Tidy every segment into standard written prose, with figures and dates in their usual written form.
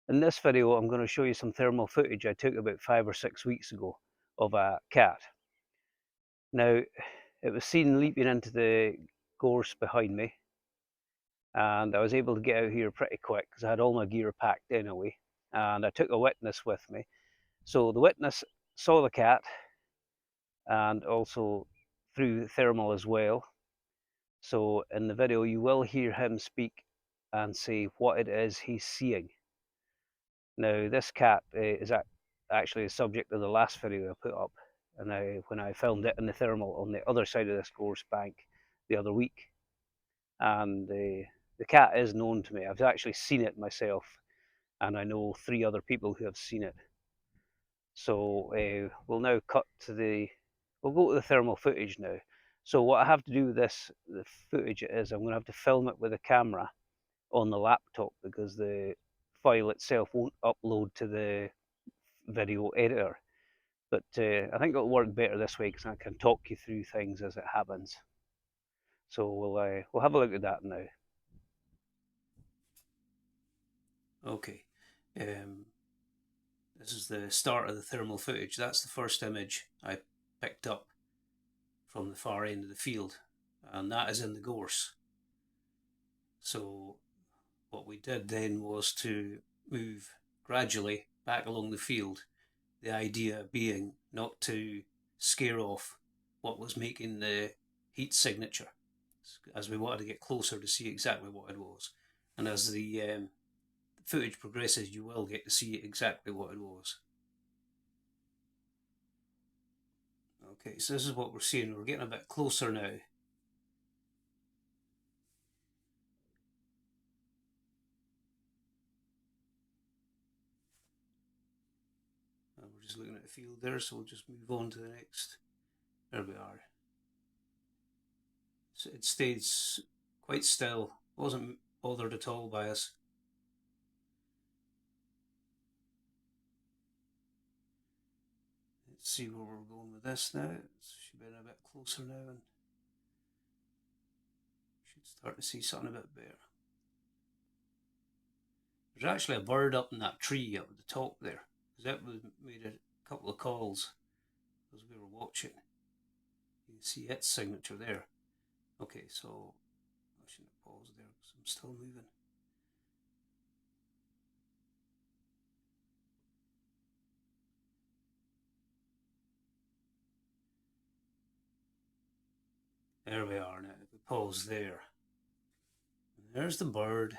In this video, I'm going to show you some thermal footage I took about 5 or 6 weeks ago of a cat. Now, it was seen leaping into the gorse behind me, and I was able to get out here pretty quick because I had all my gear packed anyway, and I took a witness with me. So the witness saw the cat and also through thermal as well. So in the video, you will hear him speak and say what it is he's seeing. Now, this cat is actually the subject of the last video I put up, and when I filmed it in the thermal on the other side of this gorse bank the other week. And the cat is known to me. I've actually seen it myself, and I know 3 other people who have seen it. So we'll now we'll go to the thermal footage now. So what I have to do with the footage is I'm going to have to film it with a camera on the laptop because the file itself won't upload to the video editor. But I think it'll work better this way because I can talk you through things as it happens. So we'll have a look at that now. Okay, this is the start of the thermal footage. That's the first image I picked up from the far end of the field, and that is in the gorse. So what we did then was to move gradually back along the field, the idea being not to scare off what was making the heat signature, as we wanted to get closer to see exactly what it was. And as the footage progresses, you will get to see exactly what it was. Okay, so this is what we're seeing. We're getting a bit closer now. And we're just looking at the field there, so we'll just move on to the next. There we are. So it stayed quite still, wasn't bothered at all by us. Let's see where we're going with this now. It should be a bit closer now and should start to see something a bit better. There's actually a bird up in that tree up at the top there, because that made a couple of calls as we were watching. You can see its signature there. Okay, so I shouldn't have paused there because I'm still moving. There we are now. We pause there. And there's the bird.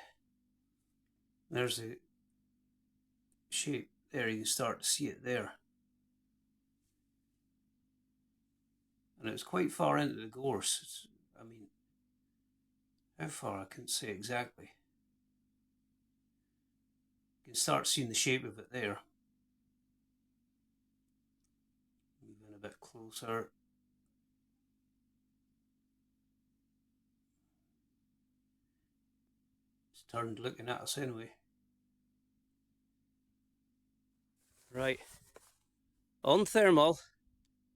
There's the shape there. You can start to see it there. And it's quite far into the gorse. I mean, how far I couldn't say exactly. You can start seeing the shape of it there. Moving a bit closer. It's turned looking at us anyway. Right. On thermal,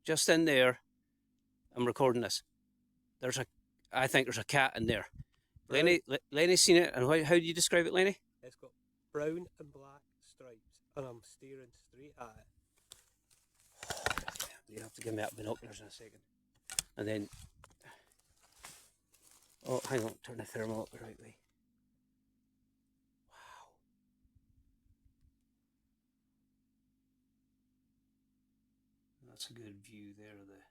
just in there, I'm recording this. I think there's a cat in there. Lenny's seen it, and how do you describe it, Lenny? It's got brown and black stripes, and I'm staring straight at it. You have to give me that binoculars in a second. And then, oh, hang on, turn the thermal up the right way. Wow. That's a good view there of the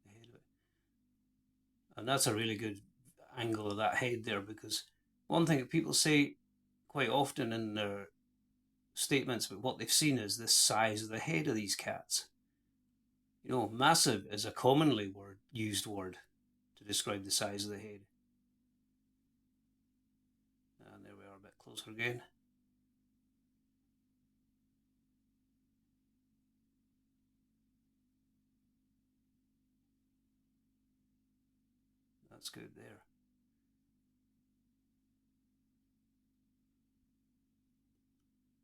head of it. And that's a really good angle of that head there, because one thing that people say quite often in their statements about what they've seen is the size of the head of these cats. You know, massive is a commonly used word to describe the size of the head. And there we are, a bit closer again. That's good there.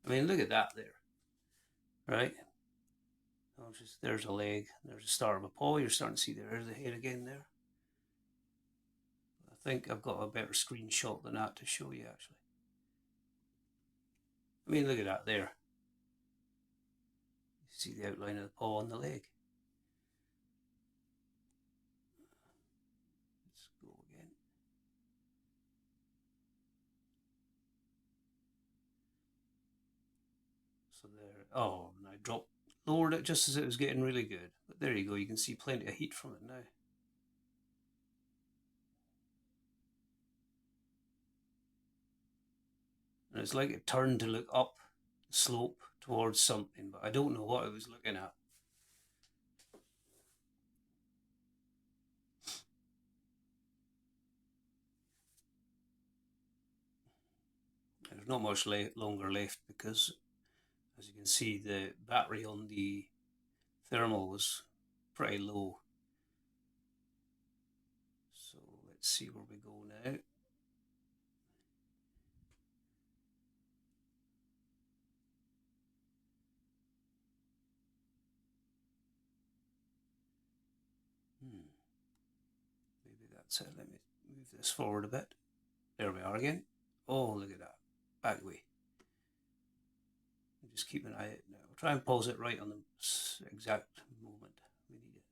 I mean, look at that there, right? There's a leg, there's the start of a paw. You're starting to see there's the head again there. I think I've got a better screenshot than that to show you actually. I mean, look at that there. You see the outline of the paw on the leg. Let's go again. So there. Oh, and I lowered it just as it was getting really good. But there you go. You can see plenty of heat from it now. And it's like it turned to look up the slope towards something, but I don't know what it was looking at. There's not much longer left because, as you can see, the battery on the thermal was pretty low. So let's see where we go now. Maybe that's it. Let me move this forward a bit. There we are again. Oh, look at that. Back way. Just keep an eye out now. I'll try and pause it right on the exact moment we need it.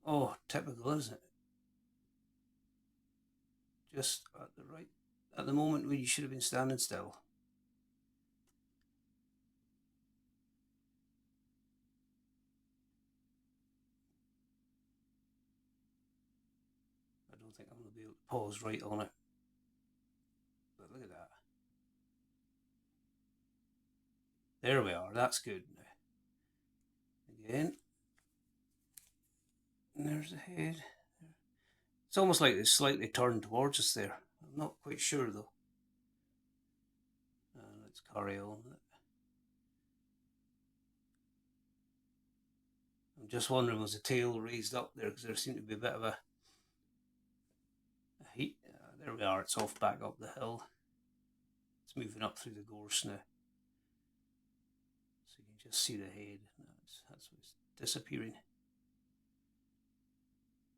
Oh, typical, isn't it? Just at the moment when you should have been standing still. I don't think I'm going to be able to pause right on it. But look at that. There we are. That's good now. Again. And there's the head. It's almost like it's slightly turned towards us there. I'm not quite sure though. Let's carry on. I'm just wondering, was the tail raised up there because there seemed to be a bit of a heat. There we are. It's off back up the hill. It's moving up through the gorse now. So you can just see the head. That's what's disappearing.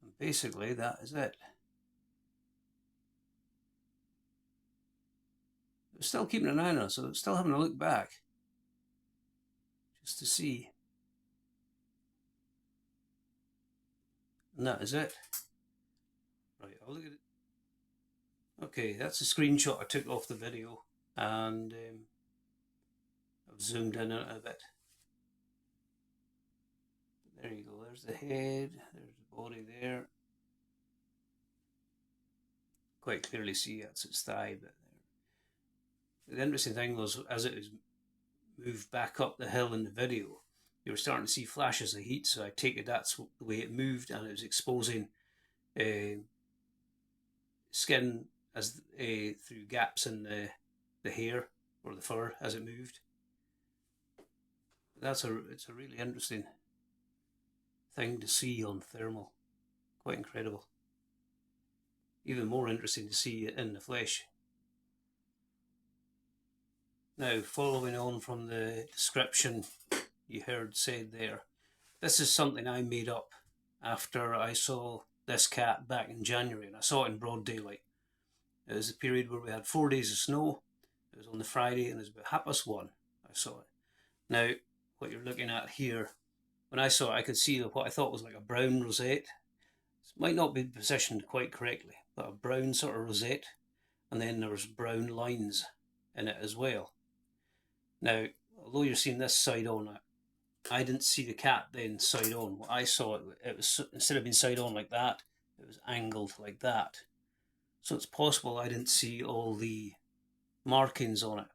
And basically that is it. We're still keeping an eye on it, so still having a look back. Just to see. And that is it. Right, I'll look at it. Okay, that's a screenshot I took off the video, and I've zoomed in a bit. There you go, there's the head, there's the body there. Quite clearly see that's its thigh bit there. The interesting thing was, as it was moved back up the hill in the video, you were starting to see flashes of heat, so I take it that's the way it moved, and it was exposing skin as through gaps in the hair or the fur as it moved. It's a really interesting thing to see on thermal. Quite incredible. Even more interesting to see it in the flesh. Now, following on from the description you heard said there, this is something I made up after I saw this cat back in January, and I saw it in broad daylight. It was a period where we had 4 days of snow. It was on the Friday, and it was about 1:30 I saw it. Now, what you're looking at here, when I saw it, I could see what I thought was like a brown rosette. It might not be positioned quite correctly, but a brown sort of rosette, and then there was brown lines in it as well. Now, although you're seeing this side on, I didn't see the cat then side on. What I saw, it was, instead of being side on like that, it was angled like that. So it's possible I didn't see all the markings on it.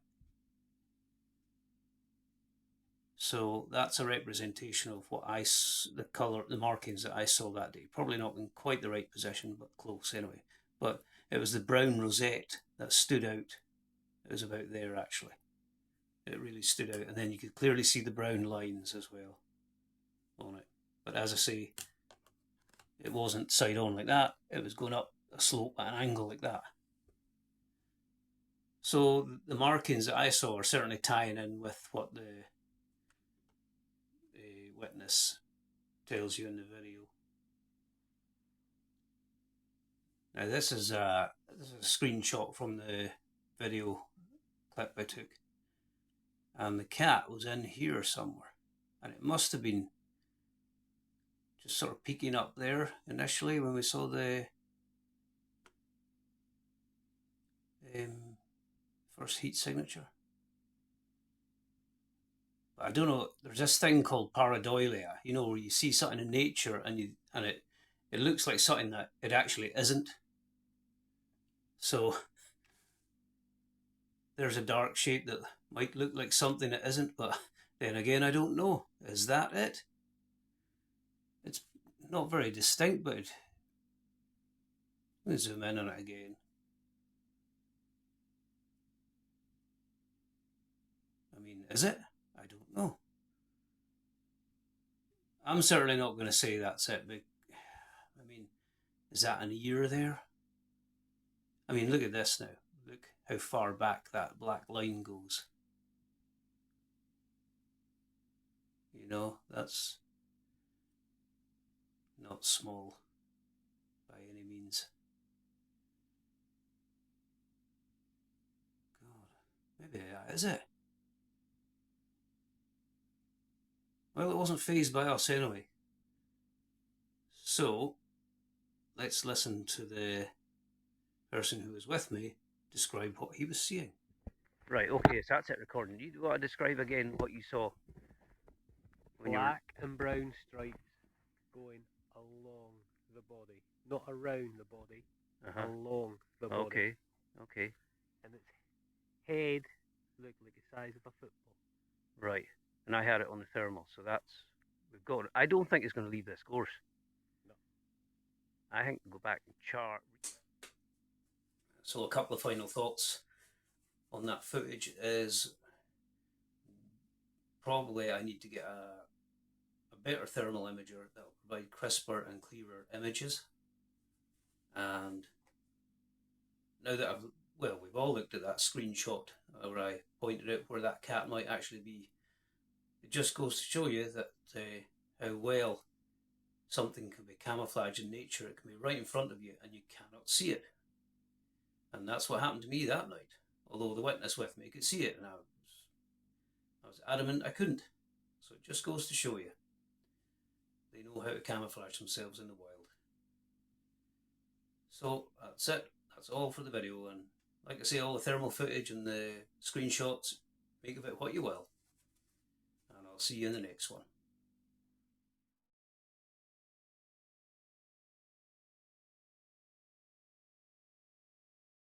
So that's a representation of what the colour, the markings that I saw that day. Probably not in quite the right position, but close anyway. But it was the brown rosette that stood out. It was about there actually. It really stood out, and then you could clearly see the brown lines as well on it. But as I say, it wasn't side on like that. It was going up a slope at an angle like that. So the markings that I saw are certainly tying in with what the witness tells you in the video. Now this is a screenshot from the video clip I took, and the cat was in here somewhere, and it must have been just sort of peeking up there initially when we saw the first heat signature. But I don't know. There's this thing called pareidolia, where you see something in nature and it looks like something that it actually isn't. So there's a dark shape that might look like something it isn't, but then again, I don't know. Is that it? It's not very distinct, but let me zoom in on it again. I mean, is it? I don't know. I'm certainly not going to say that's it, but I mean, is that an ear there? I mean, look at this now. Look how far back that black line goes. That's not small by any means. God, maybe that is it. Well, it wasn't phased by us anyway. So, let's listen to the person who was with me describe what he was seeing. Right, okay, so that's it recording. Do you want to describe again what you saw? Black and brown stripes going along the body, not around the body, along the body. Okay. And its head looked like the size of a football. Right, and I had it on the thermal, so we've got it. I don't think it's going to leave this gorse. No. I think we'll go back and chart. So a couple of final thoughts on that footage is probably I need to get a better thermal imager that will provide crisper and clearer images. And now that we've all looked at that screenshot where I pointed out where that cat might actually be, it just goes to show you that how well something can be camouflaged in nature. It can be right in front of you and you cannot see it. And that's what happened to me that night. Although the witness with me could see it, and I was adamant I couldn't. So it just goes to show you. They know how to camouflage themselves in the wild. So that's it. That's all for the video. And like I say, all the thermal footage and the screenshots, make of it what you will. And I'll see you in the next one.